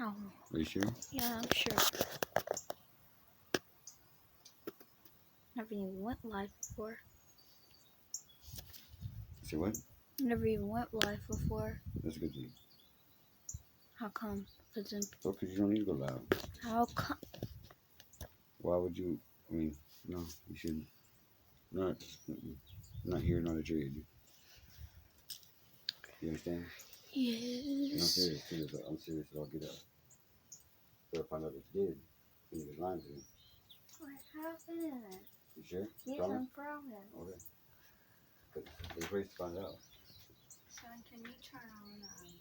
Oh. Are you sure? Yeah, I'm sure. Never even went live before. Say what? Never even went live before. That's a good thing. How come? Because you don't need to go loud. How come? Why would you? I mean, no, you shouldn't. Not here, not at your age. You understand? Yes. And I'm serious too. I'm serious as I'll get up. So if I know that you did, then you can lie to me. What happened? You sure? Yes, Promise? I'm promise. Okay. Because there's ways to find out. Son, can you turn on